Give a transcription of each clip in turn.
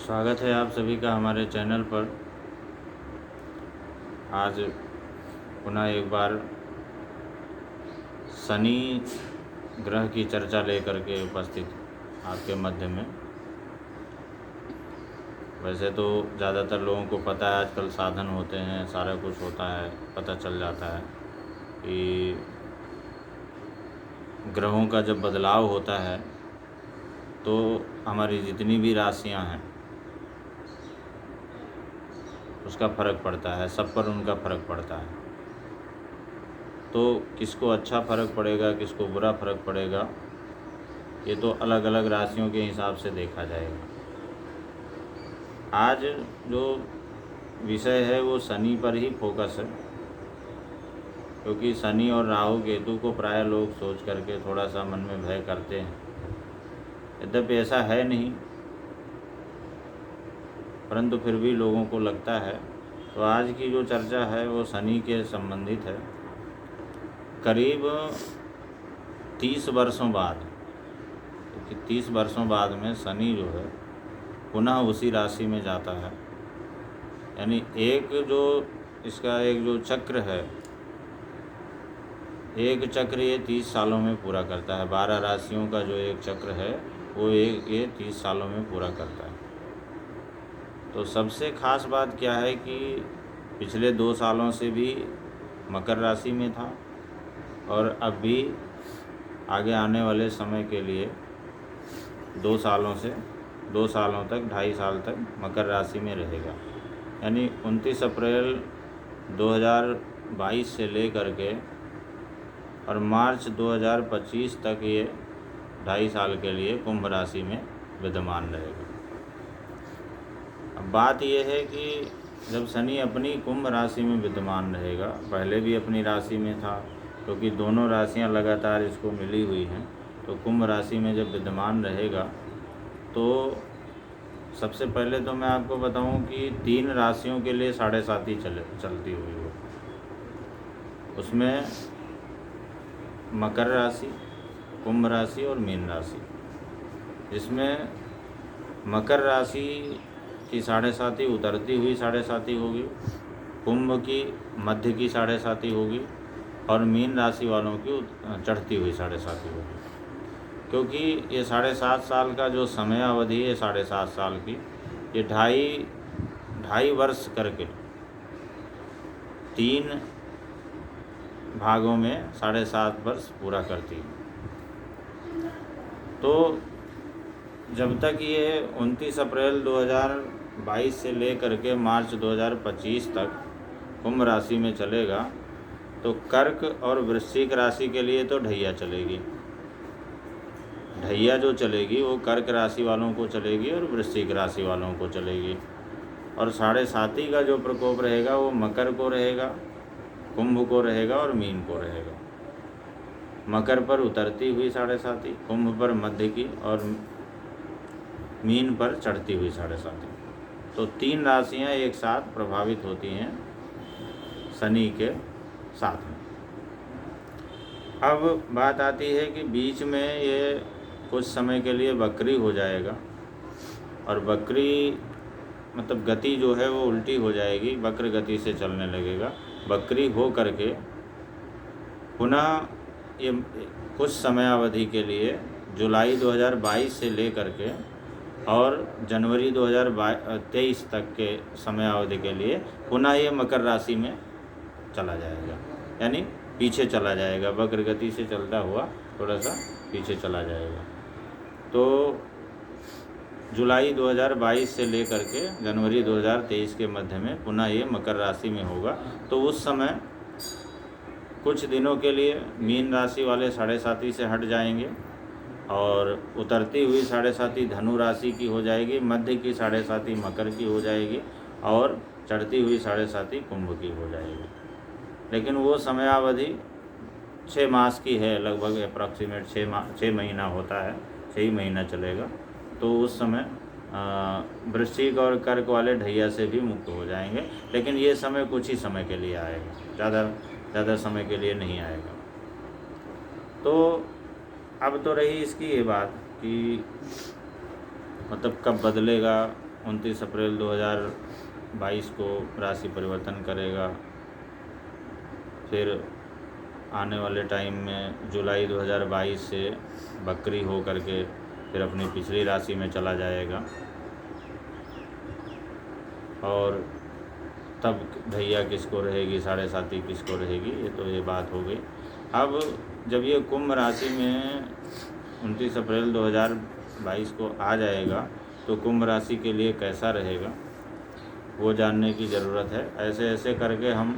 स्वागत है आप सभी का हमारे चैनल पर। आज पुनः एक बार शनि ग्रह की चर्चा लेकर के उपस्थित आपके मध्य में। वैसे तो ज़्यादातर लोगों को पता है, आजकल साधन होते हैं, सारा कुछ होता है, पता चल जाता है कि ग्रहों का जब बदलाव होता है तो हमारी जितनी भी राशियां हैं उसका फ़र्क पड़ता है, सब पर उनका फ़र्क पड़ता है। तो किसको अच्छा फ़र्क पड़ेगा, किसको बुरा फ़र्क पड़ेगा, ये तो अलग अलग राशियों के हिसाब से देखा जाएगा। आज जो विषय है वो शनि पर ही फोकस है, क्योंकि शनि और राहु केतु को प्राय लोग सोच करके थोड़ा सा मन में भय करते हैं। यद्यपि ऐसा है नहीं, परंतु फिर भी लोगों को लगता है। तो आज की जो चर्चा है वो शनि के संबंधित है। करीब 30 वर्षों बाद, क्योंकि 30 वर्षों बाद में शनि जो है पुनः उसी राशि में जाता है। यानी एक जो चक्र है, एक चक्र ये 30 सालों में पूरा करता है। 12 राशियों का जो एक चक्र है वो ये 30 सालों में पूरा करता है। तो सबसे ख़ास बात क्या है कि पिछले 2 सालों से भी मकर राशि में था और अब भी आगे आने वाले समय के लिए 2 सालों तक 2.5 साल तक मकर राशि में रहेगा। यानी 29 अप्रैल 2022 से लेकर के और मार्च 2025 तक ये 2.5 साल के लिए कुंभ राशि में विद्यमान रहेगा। अब बात यह है कि जब शनि अपनी कुंभ राशि में विद्यमान रहेगा, पहले भी अपनी राशि में था, क्योंकि दोनों राशियां लगातार इसको मिली हुई हैं, तो कुंभ राशि में जब विद्यमान रहेगा तो सबसे पहले तो मैं आपको बताऊं कि 3 राशियों के लिए 7.5 चलती हुई हो। उसमें मकर राशि, कुंभ राशि और मीन राशि। जिसमें मकर राशि की 7.5 उतरती हुई 7.5 होगी, कुंभ की मध्य की 7.5 होगी और मीन राशि वालों की चढ़ती हुई 7.5 होगी। क्योंकि ये 7.5 साल का जो समय अवधि है, 7.5 साल की, ये ढाई वर्ष करके 3 भागों में 7.5 वर्ष पूरा करती है। तो जब तक ये 29 अप्रैल 2022 से लेकर के मार्च 2025 तक कुंभ राशि में चलेगा, तो कर्क और वृश्चिक राशि के लिए तो ढैया चलेगी। ढैया जो चलेगी वो कर्क राशि वालों को चलेगी और वृश्चिक राशि वालों को चलेगी। और 7.5 का जो प्रकोप रहेगा वो मकर को रहेगा, कुंभ को रहेगा और मीन को रहेगा। मकर पर उतरती हुई 7.5, कुंभ पर मध्य की और मीन पर चढ़ती हुई 7.5। तो 3 राशियां एक साथ प्रभावित होती हैं शनि के साथ में। अब बात आती है कि बीच में ये कुछ समय के लिए वक्री हो जाएगा, और वक्री मतलब गति जो है वो उल्टी हो जाएगी, वक्र गति से चलने लगेगा। वक्री हो करके पुनः ये कुछ समयावधि के लिए जुलाई 2022 से लेकर के और जनवरी 2023 तक के समयावधि के लिए पुनः ये मकर राशि में चला जाएगा, यानी पीछे चला जाएगा। वक्र गति से चलता हुआ थोड़ा सा पीछे चला जाएगा। तो जुलाई 2022 से लेकर के जनवरी 2023 के मध्य में पुनः ये मकर राशि में होगा। तो उस समय कुछ दिनों के लिए मीन राशि वाले 7.5 से हट जाएंगे और उतरती हुई 7.5 धनु राशि की हो जाएगी, मध्य की 7.5 मकर की हो जाएगी और चढ़ती हुई 7.5 कुंभ की हो जाएगी। लेकिन वो समयावधि 6 मास की है, लगभग अप्रॉक्सीमेट 6 महीना होता है, 6 महीना चलेगा। तो उस समय वृश्चिक और कर्क वाले ढैया से भी मुक्त हो जाएंगे। लेकिन ये समय कुछ ही समय के लिए आएगा, ज़्यादा समय के लिए नहीं आएगा। तो अब तो रही इसकी ये बात कि मतलब कब बदलेगा, 29 अप्रैल 2022 को राशि परिवर्तन करेगा। फिर आने वाले टाइम में जुलाई 2022 से बकरी हो करके फिर अपनी पिछली राशि में चला जाएगा। और तब भैया किसको रहेगी, साढ़े साथी किसको रहेगी, ये बात हो गई। अब जब ये कुंभ राशि में 29 अप्रैल 2022 को आ जाएगा तो कुंभ राशि के लिए कैसा रहेगा वो जानने की ज़रूरत है। ऐसे ऐसे करके हम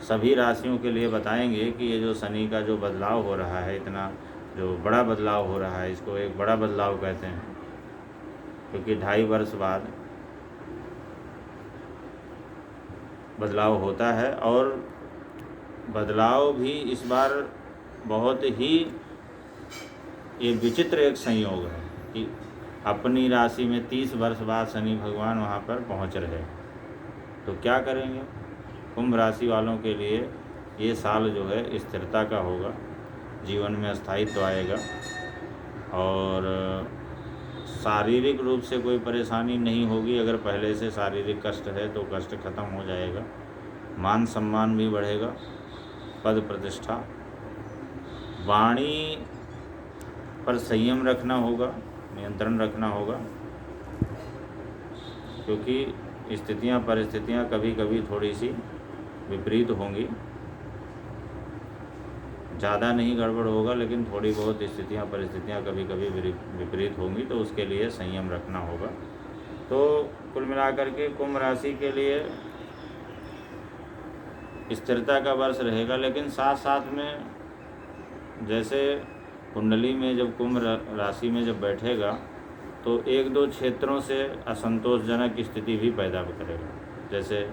सभी राशियों के लिए बताएंगे कि ये जो शनि का जो बदलाव हो रहा है, इतना जो बड़ा बदलाव हो रहा है, इसको एक बड़ा बदलाव कहते हैं, क्योंकि 2.5 वर्ष बाद बदलाव होता है। और बदलाव भी इस बार बहुत ही ये विचित्र एक संयोग है कि अपनी राशि में 30 वर्ष बाद शनि भगवान वहाँ पर पहुँच रहे। तो क्या करेंगे? कुंभ राशि वालों के लिए ये साल जो है स्थिरता का होगा, जीवन में स्थायित्व आएगा और शारीरिक रूप से कोई परेशानी नहीं होगी। अगर पहले से शारीरिक कष्ट है तो कष्ट खत्म हो जाएगा। मान सम्मान भी बढ़ेगा, पद प्रतिष्ठा। वाणी पर संयम रखना होगा, नियंत्रण रखना होगा, क्योंकि स्थितियां परिस्थितियां कभी कभी थोड़ी सी विपरीत होंगी। ज़्यादा नहीं गड़बड़ होगा, लेकिन थोड़ी बहुत स्थितियां परिस्थितियां कभी कभी विपरीत होंगी, तो उसके लिए संयम रखना होगा। तो कुल मिलाकर के कुंभ राशि के लिए स्थिरता का वर्ष रहेगा। लेकिन साथ साथ में जैसे कुंडली में जब कुंभ राशि में जब बैठेगा तो 1-2 क्षेत्रों से असंतोषजनक स्थिति भी पैदा करेगा। जैसे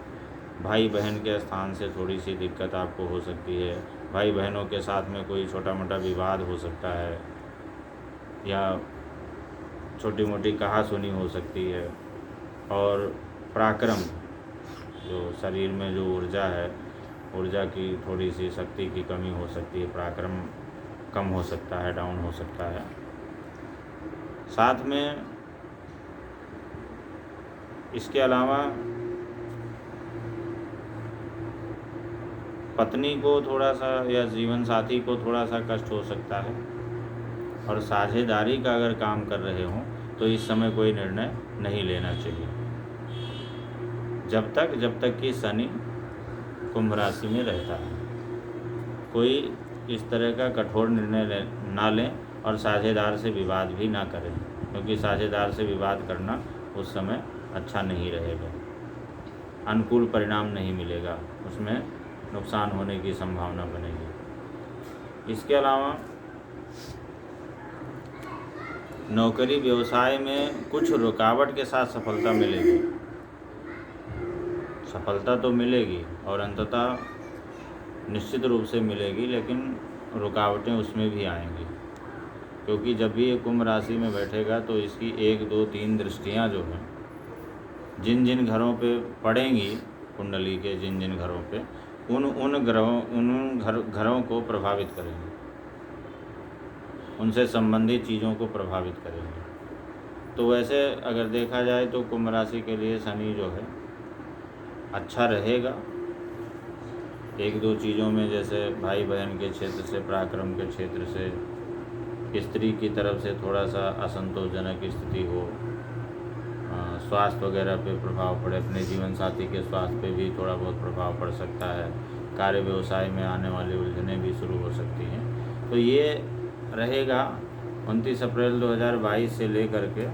भाई बहन के स्थान से थोड़ी सी दिक्कत आपको हो सकती है, भाई बहनों के साथ में कोई छोटा मोटा विवाद हो सकता है, या छोटी मोटी कहासुनी हो सकती है। और पराक्रम, जो शरीर में जो ऊर्जा है, ऊर्जा की थोड़ी सी शक्ति की कमी हो सकती है, पराक्रम कम हो सकता है, डाउन हो सकता है। साथ में इसके अलावा पत्नी को थोड़ा सा या जीवन साथी को थोड़ा सा कष्ट हो सकता है। और साझेदारी का अगर काम कर रहे हों तो इस समय कोई निर्णय नहीं लेना चाहिए, जब तक कि शनि कुंभ राशि में रहता है। कोई इस तरह का कठोर निर्णय ना लें और साझेदार से विवाद भी ना करें, क्योंकि साझेदार से विवाद करना उस समय अच्छा नहीं रहेगा, अनुकूल परिणाम नहीं मिलेगा, उसमें नुकसान होने की संभावना बनेगी। इसके अलावा नौकरी व्यवसाय में कुछ रुकावट के साथ सफलता मिलेगी। सफलता तो मिलेगी और अंततः निश्चित रूप से मिलेगी, लेकिन रुकावटें उसमें भी आएंगी, क्योंकि जब भी ये कुंभ राशि में बैठेगा तो इसकी 1, 2, 3 दृष्टियाँ जो हैं जिन जिन घरों पे पड़ेंगी, कुंडली के जिन जिन घरों पे, उन घरों को प्रभावित करेंगे, उनसे संबंधित चीज़ों को प्रभावित करेंगे। तो वैसे अगर देखा जाए तो कुंभ राशि के लिए शनि जो है अच्छा रहेगा। 1-2 चीज़ों में, जैसे भाई बहन के क्षेत्र से, पराक्रम के क्षेत्र से, स्त्री की तरफ से थोड़ा सा असंतोषजनक स्थिति हो, स्वास्थ्य वगैरह पे प्रभाव पड़े, अपने जीवन साथी के स्वास्थ्य पे भी थोड़ा बहुत प्रभाव पड़ सकता है, कार्य व्यवसाय में आने वाली उलझनें भी शुरू हो सकती हैं। तो ये रहेगा 29 अप्रैल 2022 से लेकर के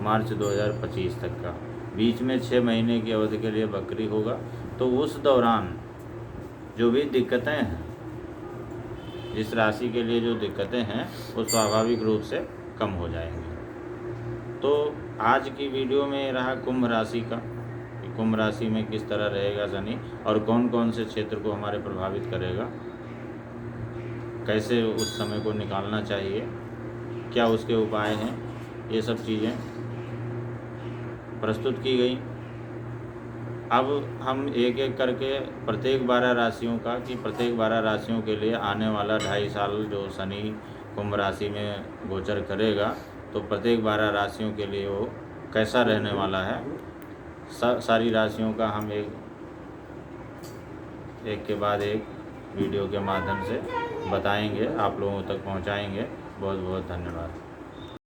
मार्च 2025 तक का। बीच में 6 महीने की अवधि के लिए बकरी होगा। तो उस दौरान जो भी दिक्कतें हैं, जिस राशि के लिए जो दिक्कतें हैं, वो स्वाभाविक रूप से कम हो जाएंगी। तो आज की वीडियो में रहा कुंभ राशि का, कुंभ राशि में किस तरह रहेगा शनि और कौन कौन से क्षेत्र को हमारे प्रभावित करेगा, कैसे उस समय को निकालना चाहिए, क्या उसके उपाय हैं, ये सब चीज़ें प्रस्तुत की गई। अब हम एक एक करके प्रत्येक 12 राशियों का, कि प्रत्येक 12 राशियों के लिए आने वाला 2.5 साल जो शनि कुंभ राशि में गोचर करेगा, तो प्रत्येक 12 राशियों के लिए वो कैसा रहने वाला है, सारी राशियों का हम एक के बाद एक वीडियो के माध्यम से बताएंगे, आप लोगों तक पहुंचाएंगे। बहुत बहुत धन्यवाद।